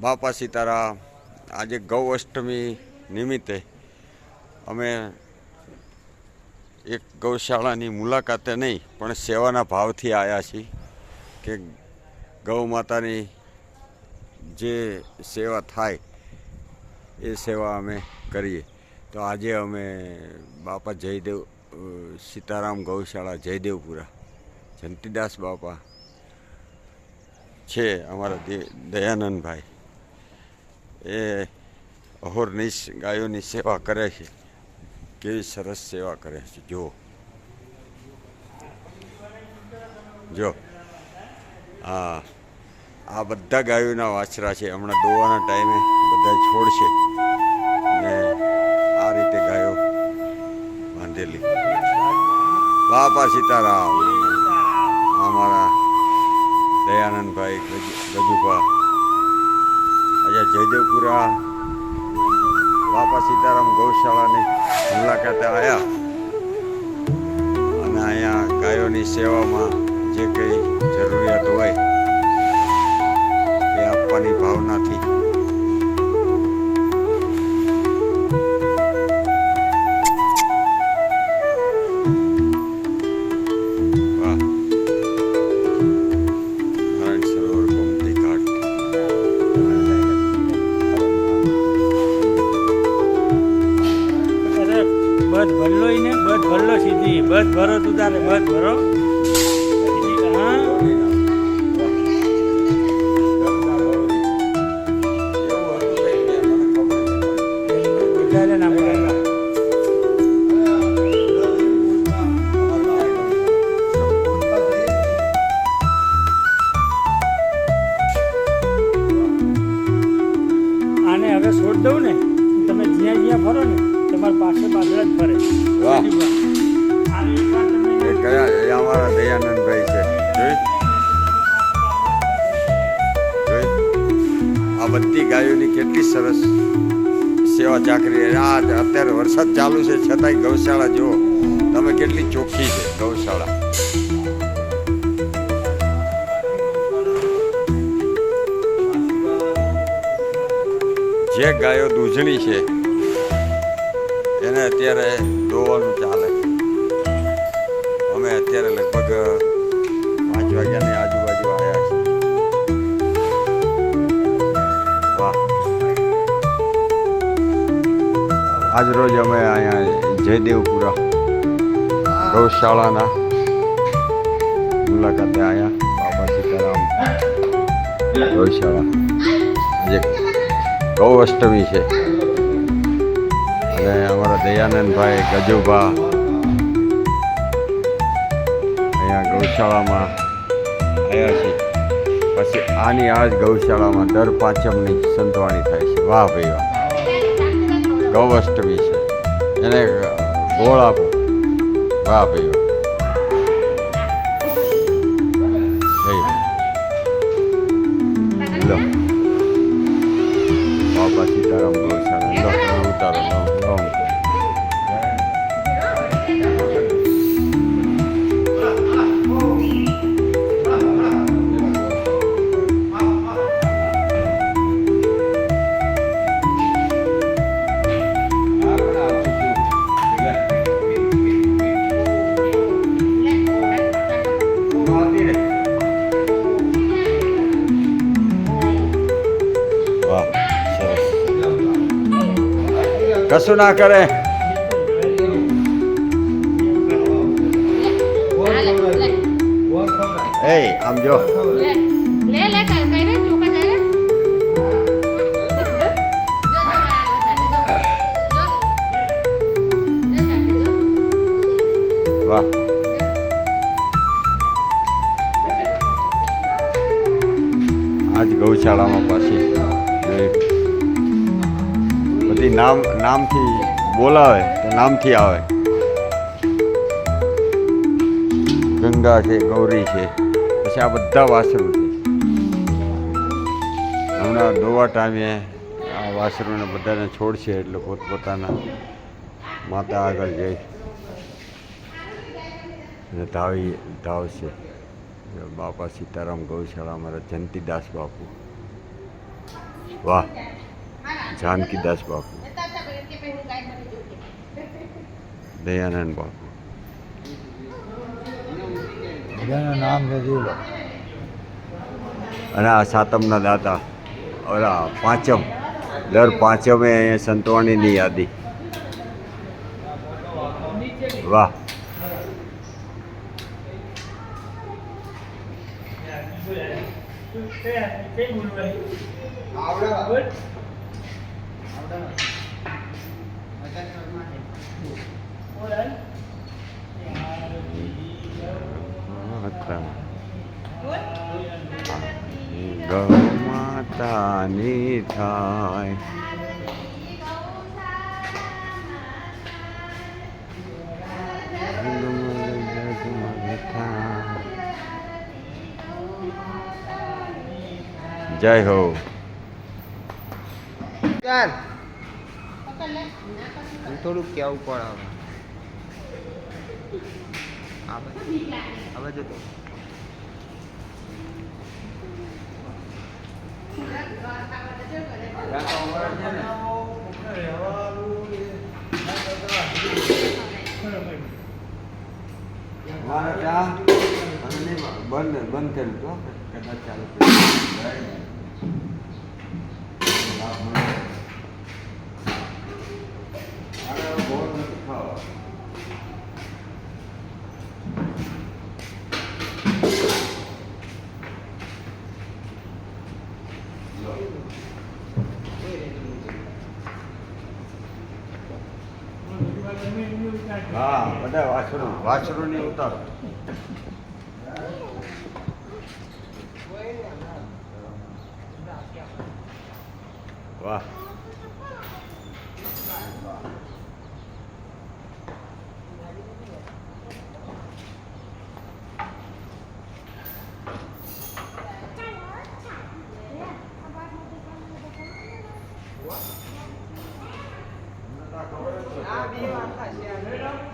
બાપા સીતારામ. આજે ગૌ અષ્ટમી નિમિત્તે અમે એક ગૌશાળાની મુલાકાતે નહીં પણ સેવાના ભાવથી આવ્યા છીએ કે ગૌ માતાની જે સેવા થાય એ સેવા અમે કરીએ. તો આજે અમે બાપા જયદેવ સીતારામ ગૌશાળા જયદેવપુરા જંતીદાસ બાપા છે અમારા દયાનંદભાઈ, એ અહોરનિશ ગાયોની સેવા કરે છે. કેવી સરસ સેવા કરે છે. જો આ બધા ગાયોના વાછરા છે. હમણાં દોવાના ટાઈમે બધા છોડશે ને આ રીતે ગાયો બાંધેલી. બાપા સીતારામ. અમારા દયાનંદભાઈ ગજુભા આજે જયદેવપુરા બાપા સીતારામ ગૌશાળાની મુલાકાતે આવ્યા અને અહીંયા ગાયોની સેવામાં જે કંઈ જરૂરિયાત હોય એ આપવાની ભાવનાથી બસ ભરલો ને બસ ભરલો સીધી બસ ભરો તું તારે બસ ભરો. આને હવે છોડ દઉં ને તમે જ્યાં જ્યાં ફરો ને તમારી પાછળ જ ફરે. વાહ, એ કયા? એ અમારા દયાનંદભાઈ છે. જોઈ આ બધી ગાયોની કેટલી સરસ સેવા ચાકરી. આ અત્યારે વરસાદ ચાલુ છે છતાંય ગૌશાળા જુઓ તમે કેટલી ચોખ્ખી છે ગૌશાળા. જે ગાયો દૂધણી છે એને અત્યારે દોવાનું ચાલે. અમે અત્યારે લગભગ 5 વાગ્યાની આજુબાજુ આવ્યા છીએ. વાહ, આજ રોજ અમે અહીંયા જયદેવપુરા ગૌશાળાના મુલાકાતે આવ્યા. બાપા સીતારામ ગૌશાળા. આજે ગૌ અષ્ટમી છે અને અમારા દયાનંદભાઈ ગજુભા અહીંયા ગૌશાળામાં આવ્યા છે. પછી આની આ જ ગૌશાળામાં દર પાંચમની સંતવાણી થાય છે. વાહ ભાઈ વાહ, ગૌ અષ્ટમી છે એને ગોળ આપો. વાહ ભાઈ વાહ. લો બાપા સીતારામ ગૌશાળા ઉતારો. વાહ, સરસ. કશું ના કરે. એ આમ જો વાહ. આજ ગૌશાળામાં પાછી બધી નામથી બોલાવે તો નામથી આવે. ગંગા છે, ગૌરી છે, પછી આ બધા વાસરું છે. હમણાં દોવા ટાઈમે આ વાસરુને બધાને છોડશે એટલે પોતપોતાના માતા આગળ જઈ અને ધાવશે. બાપા સીતારામ ગૌશાળા અમારા જંતીદાસ બાપુ. વાહ જાનકીદાસ બાપુ દયાનંદ બાપુ બધાના નામ નથી લો. અને આ સાતમના દાતા ઓલા પાંચમ દર પાંચમે અહીંયા સંતવાણીની યાદી વાહ ગૌ માતાની થાય જય હો ચાલ થોડુંક કેવું પડે હવે જતો બંધ કર્યું તો કદાચ ચાલુ હા બધા વાછરું ની ઉતારો વાહ આ બે વાત છે.